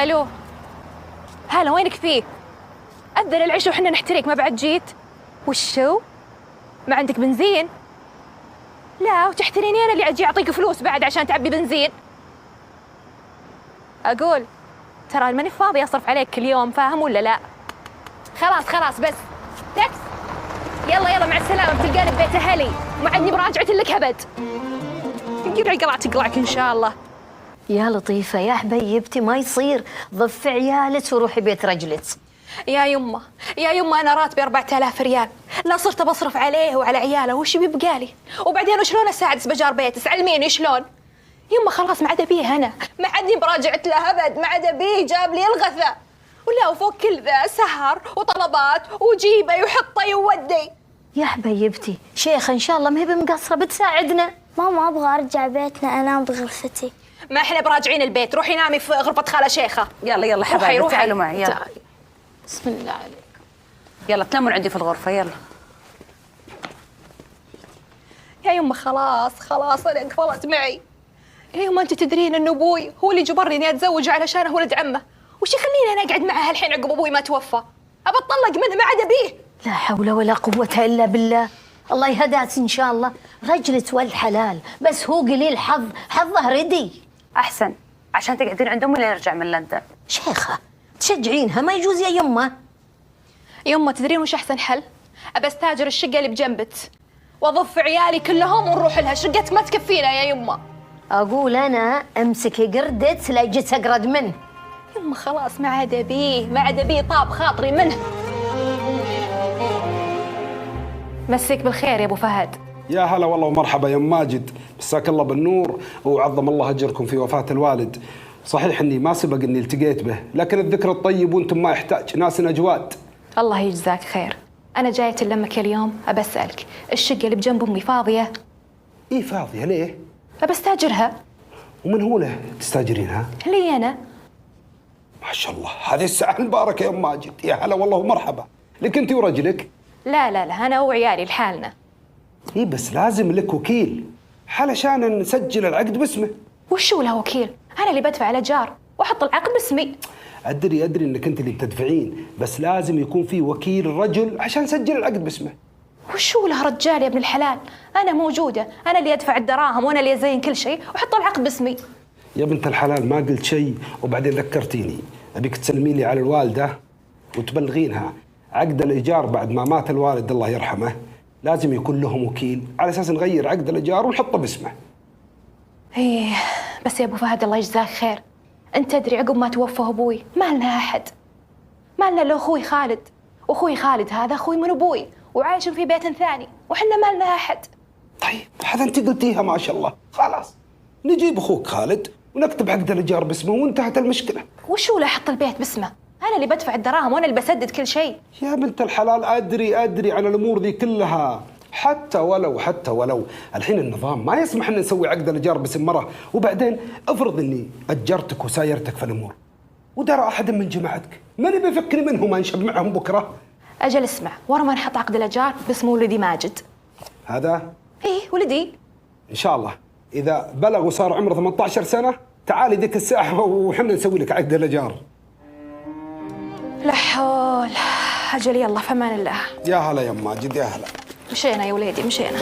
الو، هلا وينك فيه؟ أذن العشاء وحنا نحترق، ما بعد جيت؟ وشو؟ ما عندك بنزين؟ لا وتحتريني أنا اللي أجي أعطيك فلوس بعد عشان تعبي بنزين؟ أقول ترى ماني فاضي أصرف عليك كل يوم، فاهم ولا لا؟ خلاص بس تاكس، يلا مع السلامة، بتلقاني ببيت أهلي وما عندي مراجعة لك أبد. تقلعك إن شاء الله. يا لطيفة يا حبيبتي، ما يصير، ضفي عيالك وروحي بيت رجلك. يا يمه أنا راتبي 4000 ريال، لا صرت بصرف عليه وعلى عياله، وش بيبقى لي؟ وبعدين وشلون أساعد سبجار بيت؟ علميني شلون؟ يمه خلاص ما عاد أبيه، أنا ما عادني براجعت له أبد، ما عاد أبيه، جاب لي الغثة، ولا وفوق كل ذا سهر وطلبات وجيبي وحطي وودي. يا حبيبتي شيخة إن شاء الله ما هي بمقصرة، بتساعدنا. ماما أبغى أرجع بيتنا أنام بغرفتي. ما إحنا براجعين البيت، روحي نامي في غرفة خالة شيخة. يلا حبايبي تعالوا معي، يلا تعالي. بسم الله عليك. يلا تنامون عندي في الغرفة، يلا. يا يمه خلاص أنا قفلت معي. يا يمه أنت تدرين إن أبوي هو اللي جبرني إني أتزوج علشانه ولد عمه، وش يخليني أنا أقعد معه الحين عقب أبوي ما توفى؟ أبى أطلق منه، ما عاد أبيه. لا حول ولا قوة إلا بالله، الله يهداك إن شاء الله، رجلة والحلال، بس هو قليل حظه ردي. أحسن عشان تقعدين عند أمي لين نرجع من لندن. شيخة تشجعينها، ما يجوز يا يمه تدرين وش أحسن حل؟ أبى أستاجر الشقة اللي بجنبك وأضف عيالي كلهم ونروح لها، شقتك ما تكفينا يا يمه. أقول أنا امسكي قردك لا جيت أقرد منه. يمه خلاص ما عاد أبيه، طاب خاطري منه. مسيك بالخير يا أبو فهد. يا هلا والله ومرحبا يا ام ماجد، مساك الله بالنور وعظم الله اجركم في وفاة الوالد. صحيح اني ما سبق اني التقيت به، لكن الذكر الطيب وانتم ما يحتاج، ناس اجواد. الله يجزاك خير. انا جايه لمك اليوم ابى اسالك، الشقه اللي بجنب امي فاضيه؟ ايه فاضيه، ليه؟ ابى استاجرها. ومن هو له تستاجرينها؟ لي انا. ما شاء الله، هذه الساعه المباركه يا ام ماجد، يا هلا والله ومرحبا. لك انت ورجلك؟ لا انا وعيالي لحالنا. ايه بس لازم لك وكيل علشان نسجل العقد باسمه. وشو له وكيل؟ انا اللي بدفع الايجار واحط العقد باسمي. ادري انك انت اللي بتدفعين، بس لازم يكون في وكيل رجل عشان نسجل العقد باسمه. وشو له رجال يا ابن الحلال؟ انا موجوده، انا اللي ادفع الدراهم وانا اللي ازين كل شيء واحط العقد باسمي. يا بنت الحلال ما قلت شيء وبعدين ذكرتيني، ابيك تسلمي لي على الوالده وتبلغينها عقد الايجار بعد ما مات الوالد الله يرحمه لازم يكون لهم وكيل على اساس نغير عقد الايجار ونحطه باسمه. ايه بس يا ابو فهد الله يجزاك خير، انت تدري عقب ما توفى ابوي ما لنا احد، ما لنا الا اخوي خالد، واخوي خالد هذا اخوي من ابوي وعايش في بيت ثاني وحنا ما لنا احد. طيب هذا انت قلتيها ما شاء الله، خلاص نجيب اخوك خالد ونكتب عقد الايجار باسمه وانتهت المشكله. وشو لا احط البيت باسمه؟ انا اللي بدفع الدراهم وانا اللي بسدد كل شيء. يا بنت الحلال ادري عن الامور ذي كلها، حتى ولو الحين النظام ما يسمح ان نسوي عقد الايجار باسم مره، وبعدين افرض اني اجرتك وسايرتك في الامور ودرى احد من جماعتك، ماني بفكني منهم انشب معهم بكره. اجل اسمع، ورا ما نحط عقد الايجار باسم ولدي ماجد. هذا؟ ايه ولدي. ان شاء الله اذا بلغ وصار عمره 18 سنه تعالي ذيك الساعه وحنا نسوي لك عقد الايجار. لا حول. اجل يلا في امان الله. يا هلا يا ام ماجد، يا هلا. مشينا يا وليدي مشينا.